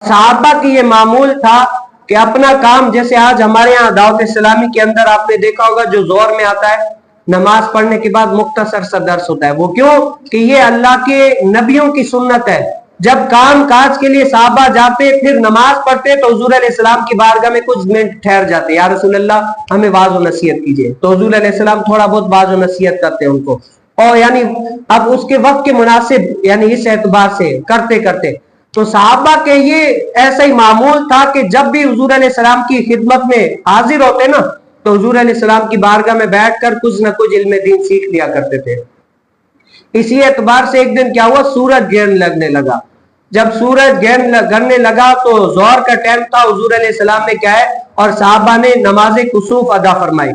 صحابہ کی یہ معمول تھا کہ اپنا کام، جیسے آج ہمارے یہاں دعوت اسلامی کے اندر آپ نے دیکھا ہوگا جو زور میں آتا ہے نماز پڑھنے کے بعد مختصر سا درس ہوتا ہے، وہ کیوں کہ یہ اللہ کے نبیوں کی سنت ہے۔ جب کام کاج کے لیے صحابہ جاتے پھر نماز پڑھتے تو حضور علیہ السلام کی بارگاہ میں کچھ منٹ ٹھہر جاتے، یا رسول اللہ ہمیں واعظ و نصیحت کیجیے، تو حضور علیہ السلام تھوڑا بہت واعظ و نصیحت کرتے ان کو، اور یعنی اب اس کے وقت کے مناسب یعنی اس اعتبار سے کرتے کرتے تو صحابہ کے یہ ایسا ہی معمول تھا کہ جب بھی حضور علیہ السلام کی خدمت میں حاضر ہوتے نا تو حضور علیہ السلام کی بارگاہ میں بیٹھ کر کچھ نہ کچھ علم دین سیکھ لیا کرتے تھے۔ اسی اعتبار سے ایک دن کیا ہوا، سورج گرنے لگنے لگا۔ جب سورج گرنے لگا تو ظہر کا ٹائم تھا، حضور علیہ السلام نے کیا ہے اور صحابہ نے نماز کسوف ادا فرمائی۔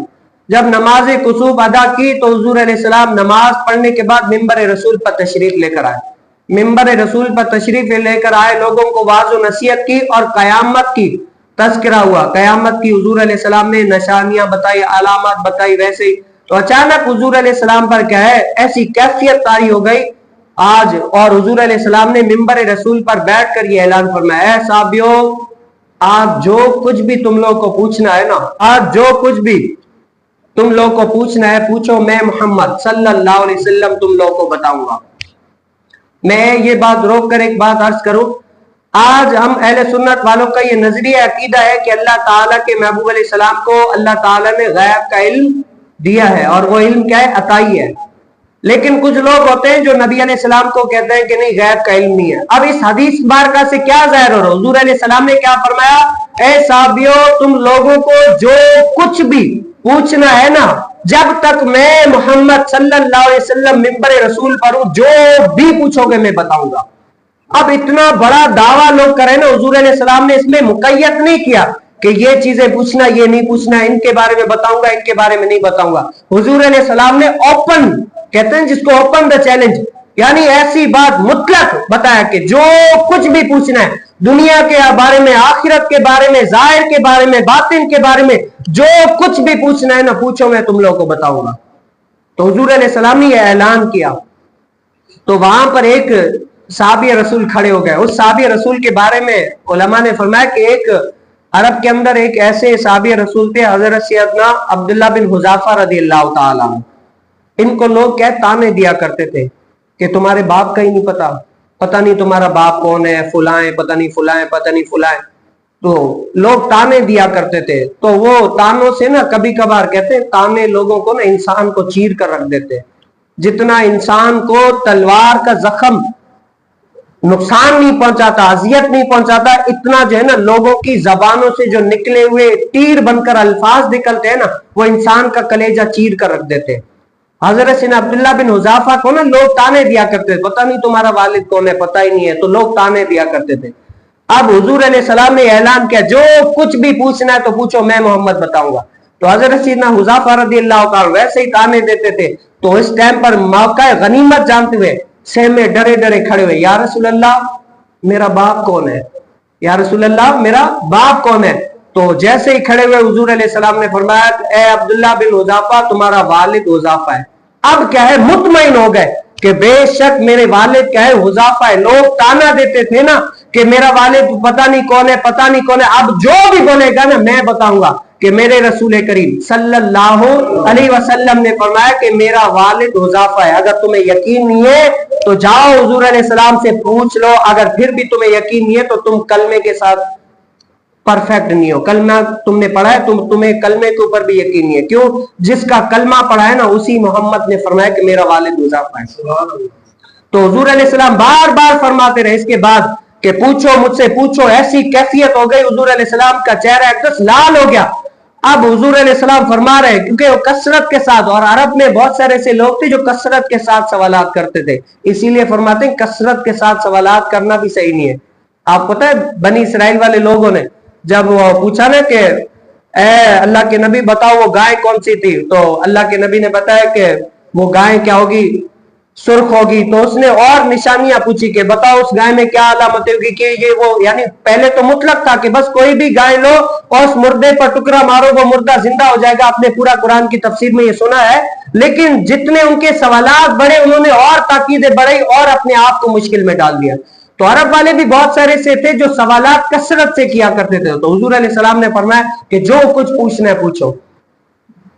جب نماز کسوف ادا کی تو حضور علیہ السلام نماز پڑھنے کے بعد منبر رسول پر تشریف لے کر آئے، منبر رسول پر تشریف لے کر آئے، لوگوں کو واعظ و نصیحت کی اور قیامت کی تذکرہ ہوا، قیامت کی حضور علیہ السلام نے نشانیاں بتائی، علامات بتائی، ویسے ہی تو اچانک حضور علیہ السلام پر کیا ہے ایسی کیفیت طاری ہو گئی آج، اور حضور علیہ السلام نے منبر رسول پر بیٹھ کر یہ اعلان فرمایا، اے صحابیوں آج جو کچھ بھی تم لوگ کو پوچھنا ہے نا، آج جو کچھ بھی تم لوگ کو پوچھنا ہے پوچھو، میں محمد صلی اللہ علیہ وسلم تم لوگ کو بتاؤں گا۔ میں یہ بات روک کر ایک بات عرض کروں، آج ہم اہل سنت والوں کا یہ نظریہ عقیدہ ہے کہ اللہ تعالیٰ کے محبوب علیہ السلام کو اللہ تعالیٰ نے غیب کا علم دیا ہے، اور وہ علم کیا ہے، عطائی ہے۔ لیکن کچھ لوگ ہوتے ہیں جو نبی علیہ السلام کو کہتے ہیں کہ نہیں غیب کا علم نہیں ہے۔ اب اس حدیث بارکہ سے کیا ظاہر ہو رہا ہے، حضور علیہ السلام نے کیا فرمایا، اے صحابیوں تم لوگوں کو جو کچھ بھی پوچھنا ہے نا، جب تک میں محمد صلی اللہ علیہ وسلم منبر رسول پر ہوں جو بھی پوچھو گے میں بتاؤں گا۔ اب اتنا بڑا دعویٰ لوگ کریں نا، حضور علیہ السلام نے اس میں مقید نہیں کیا کہ یہ چیزیں پوچھنا یہ نہیں پوچھنا، ان کے بارے میں بتاؤں گا ان کے بارے میں نہیں بتاؤں گا۔ حضور علیہ السلام نے اوپن، کہتے ہیں جس کو اوپن دا چیلنج، یعنی ایسی بات مطلق بتایا کہ جو کچھ بھی پوچھنا ہے دنیا کے بارے میں، آخرت کے بارے میں، ظاہر کے بارے میں، باطن کے بارے میں، جو کچھ بھی پوچھنا ہے نا پوچھو میں تم لوگوں کو بتاؤں گا۔ تو حضور علیہ السلام نے یہ اعلان کیا تو وہاں پر ایک صحابی رسول کھڑے ہو گئے۔ اس صحابی رسول کے بارے میں علماء نے فرمایا کہ ایک عرب کے اندر ایک ایسے صحابی رسول تھے حضرت سیدنا عبداللہ بن حذافہ رضی اللہ تعالیٰ عنہ۔ ان کو لوگ کیا تانے دیا کرتے تھے کہ تمہارے باپ کا ہی نہیں پتہ نہیں تمہارا باپ کون ہے، فلاں ہے، پتہ نہیں فلاں ہے، پتہ نہیں فلاں ہے۔ تو لوگ تانے دیا کرتے تھے، تو وہ تانوں سے نا کبھی کبھار کہتے ہیں تانے لوگوں کو نا انسان کو چیر کر رکھ دیتے، جتنا انسان کو تلوار کا زخم نقصان نہیں پہنچاتا، اذیت نہیں پہنچاتا، اتنا جو ہے نا لوگوں کی زبانوں سے جو نکلے ہوئے تیر بن کر الفاظ نکلتے ہیں نا وہ انسان کا کلیجہ چیر کر رکھ دیتے۔ حضرت سیدنا عبداللہ بن حذافہ کو نا لوگ تانے دیا کرتے تھے، پتہ نہیں تمہارا والد کون ہے، پتہ ہی نہیں ہے، تو لوگ تانے دیا کرتے تھے۔ اب حضور علیہ السلام نے اعلان کیا جو کچھ بھی پوچھنا ہے تو پوچھو میں محمد بتاؤں گا۔ تو حضرت سیدنا حذافہ رضی اللہ تعالیٰ ویسے ہی تانے دیتے تھے، تو اس ٹائم پر موقع غنیمت جانتے ہوئے سے میں ڈرے ڈرے کھڑے ہوئے، یا رسول اللہ میرا باپ کون ہے، یا رسول اللہ میرا باپ کون ہے۔ تو جیسے ہی کھڑے ہوئے حضور علیہ السلام نے فرمایا اے عبداللہ بن حذافہ تمہارا والد حذافہ ہے۔ اب کیا ہے مطمئن ہو گئے کہ بے شک میرے والد کیا ہے حذافہ ہے۔ لوگ تانا دیتے تھے نا کہ میرا والد پتہ نہیں کون ہے، پتہ نہیں کون ہے، اب جو بھی بولے گا نا میں بتاؤں گا کہ میرے رسول کریم صلی اللہ علیہ وسلم نے فرمایا کہ میرا والد حذافہ ہے۔ اگر تمہیں یقین نہیں ہے تو جاؤ حضور علیہ السلام سے پوچھ لو، اگر پھر بھی تمہیں یقین نہیں ہے تو تم کلمے کے ساتھ پرفیکٹ نہیں ہو، کلمہ تم نے پڑھا ہے تمہیں کلمے کے اوپر بھی یقین نہیں ہے، کیوں؟ جس کا کلمہ پڑھا ہے نا اسی محمد نے فرمایا کہ میرا والد حذافہ ہے۔ تو حضور علیہ السلام بار بار فرماتے رہے اس کے بعد کہ پوچھو مجھ سے پوچھو، ایسی کیفیت ہو گئی حضور علیہ السلام کا چہرہ ایک لال ہو گیا۔ اب حضور علیہ السلام فرما رہے کیونکہ وہ کثرت کے ساتھ، اور عرب میں بہت سارے ایسے لوگ تھے جو کثرت کے ساتھ سوالات کرتے تھے، اسی لیے فرماتے ہیں کثرت کے ساتھ سوالات کرنا بھی صحیح نہیں ہے۔ آپ پتہ ہے بنی اسرائیل والے لوگوں نے جب وہ پوچھا نا کہ اے اللہ کے نبی بتاؤ وہ گائے کون سی تھی، تو اللہ کے نبی نے بتایا کہ وہ گائے کیا ہوگی، سرخ ہوگی۔ تو اس نے اور نشانیاں پوچھی کہ بتاؤ اس گائے میں کیا علامت ہوگی کہ یہ وہ، یعنی پہلے تو مطلق تھا کہ بس کوئی بھی گائے لو اور اس مردے پر ٹکڑا مارو وہ مردہ زندہ ہو جائے گا، آپ نے پورا قرآن کی تفسیر میں یہ سنا ہے۔ لیکن جتنے ان کے سوالات بڑھے انہوں نے اور تاکیدیں بڑھائی اور اپنے آپ کو مشکل میں ڈال دیا۔ تو عرب والے بھی بہت سارے سے تھے جو سوالات کثرت سے کیا کرتے تھے. تو حضور علیہ السلام نے فرمایا کہ جو کچھ پوچھنا ہے پوچھو.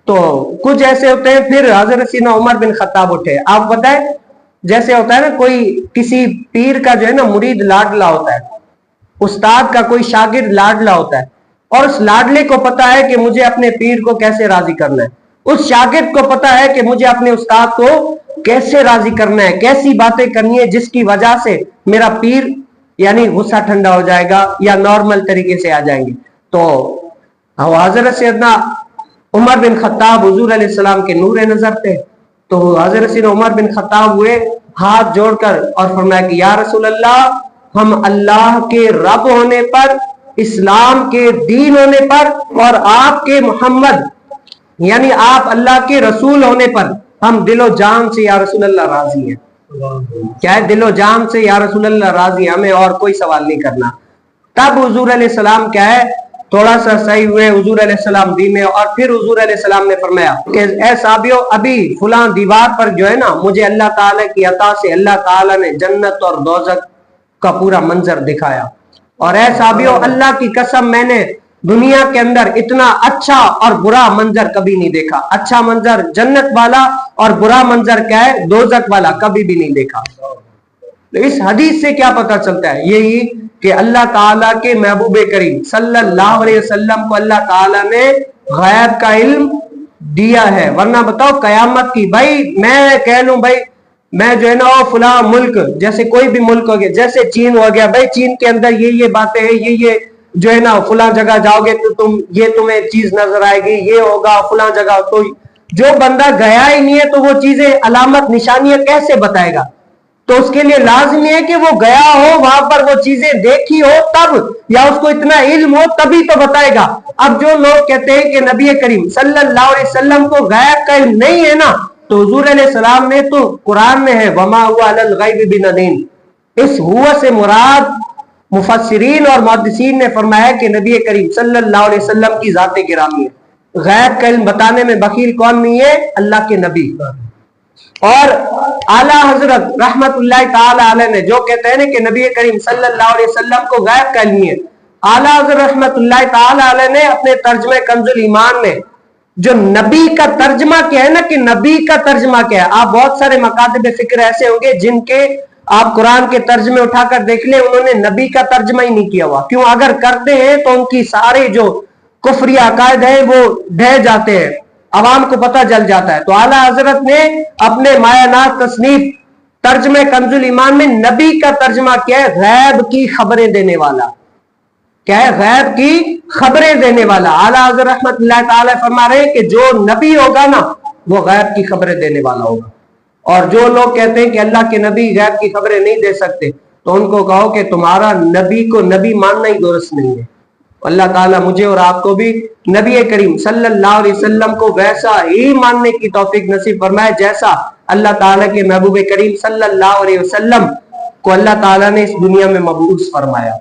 تو کچھ ایسے ہوتے ہیں. پھر حضرت سیدنا عمر بن خطاب اٹھے. آپ بتائیں جیسے ہوتا ہے نا کوئی کسی پیر کا جو ہے نا مرید لاڈلا ہوتا ہے, استاد کا کوئی شاگرد لاڈلا ہوتا ہے, اور اس لاڈلے کو پتا ہے کہ مجھے اپنے پیر کو کیسے راضی کرنا ہے, اس شاگرد کو پتا ہے کہ مجھے اپنے استاد کو کیسے راضی کرنا ہے, کیسی باتیں کرنی ہے جس کی وجہ سے میرا پیر یعنی غصہ ٹھنڈا ہو جائے گا یا نارمل طریقے سے آ جائیں گے. تو حضرت سیدنا عمر بن خطاب حضور علیہ السلام کے نور نظر تھے. تو حضرت سیدنا عمر بن خطاب ہوئے ہاتھ جوڑ کر اور فرمایا کہ یا رسول اللہ, ہم اللہ کے رب ہونے پر, اسلام کے دین ہونے پر, اور آپ کے محمد یعنی آپ اللہ کے رسول ہونے پر ہم دل و جان سے یا رسول اللہ راضی ہیں. کیا ہے؟ دل و جان سے یا رسول اللہ راضی, ہمیں اور کوئی سوال نہیں کرنا. تب حضور علیہ السلام کیا ہے تھوڑا سا صحیح ہوئے, حضور علیہ السلام دھیمے, اور پھر حضور علیہ السلام نے فرمایا کہ اے صحابیو, ابھی فلاں دیوار پر جو ہے نا مجھے اللہ تعالیٰ کی عطا سے اللہ تعالیٰ نے جنت اور دوزخ کا پورا منظر دکھایا, اور اے صحابیو اللہ کی قسم میں نے دنیا کے اندر اتنا اچھا اور برا منظر کبھی نہیں دیکھا. اچھا منظر جنت والا اور برا منظر کیا ہے دوزخ والا کبھی بھی نہیں دیکھا. اس حدیث سے کیا پتہ چلتا ہے؟ یہی کہ اللہ تعالیٰ کے محبوب کریم صلی اللہ علیہ وسلم کو اللہ تعالیٰ نے غیب کا علم دیا ہے. ورنہ بتاؤ قیامت کی, بھائی میں کہہ لوں بھائی میں جو ہے نا فلاں ملک, جیسے کوئی بھی ملک ہو گیا, جیسے چین ہو گیا, بھائی چین کے اندر یہ باتیں ہیں, یہ جو ہے نا فلاں جگہ جاؤ گے تو تمہیں چیز نظر آئے گی, یہ ہوگا فلاں جگہ. تو جو بندہ گیا ہی نہیں ہے تو وہ چیزیں علامت نشانیاں کیسے بتائے گا؟ تو اس کے لیے لازمی ہے کہ وہ گیا ہو, وہاں پر وہ چیزیں دیکھی ہو تب, یا اس کو اتنا علم ہو تبھی تو بتائے گا. اب جو لوگ کہتے ہیں کہ نبی کریم صلی اللہ علیہ وسلم کو غیب کا علم نہیں ہے نا, تو حضور علیہ السلام نے تو قرآن میں ہے وما ہوا علی الغیب بضنین. اس ہوا سے مراد مفسرین اور محدثین نے فرمایا کہ نبی کریم صلی اللہ علیہ وسلم کی ذات گرامی ہے. غیب کا علم بتانے میں بخیل کون نہیں ہے؟ اللہ کے نبی. اور اعلیٰ حضرت رحمت اللہ تعالی علیہ نے جو کہتے ہیں کہ نبی کریم صلی اللہ علیہ وسلم کو غیب کا علم ہے, اعلیٰ حضرت رحمت اللہ تعالی علیہ نے اپنے ترجمہ کنز الایمان میں جو نبی کا ترجمہ کیا ہے نا, کہ نبی کا ترجمہ کیا ہے. آپ بہت سارے مکاتب فکر ایسے ہوں گے جن کے آپ قرآن کے ترجمے اٹھا کر دیکھ لیں, انہوں نے نبی کا ترجمہ ہی نہیں کیا ہوا. کیوں؟ اگر کرتے ہیں تو ان کی سارے جو کفری عقائد ہیں وہ ڈھہ جاتے ہیں, عوام کو پتہ چل جاتا ہے. تو اعلیٰ حضرت نے اپنے مایانات تصنیف ترجمہ کنز الایمان میں نبی کا ترجمہ کیا ہے غیب کی خبریں دینے والا. کیا ہے؟ غیب کی خبریں دینے والا. اعلیٰ حضرت رحمت اللہ تعالی فرما رہے ہیں کہ جو نبی ہوگا نا وہ غیب کی خبریں دینے والا ہوگا. اور جو لوگ کہتے ہیں کہ اللہ کے نبی غیب کی خبریں نہیں دے سکتے, تو ان کو کہو کہ تمہارا نبی کو نبی ماننا ہی درست نہیں ہے. اللہ تعالیٰ مجھے اور آپ کو بھی نبی کریم صلی اللہ علیہ وسلم کو ویسا ہی ماننے کی توفیق نصیب فرمائے جیسا اللہ تعالیٰ کے محبوب کریم صلی اللہ علیہ وسلم کو اللہ تعالیٰ نے اس دنیا میں مبعوث فرمایا.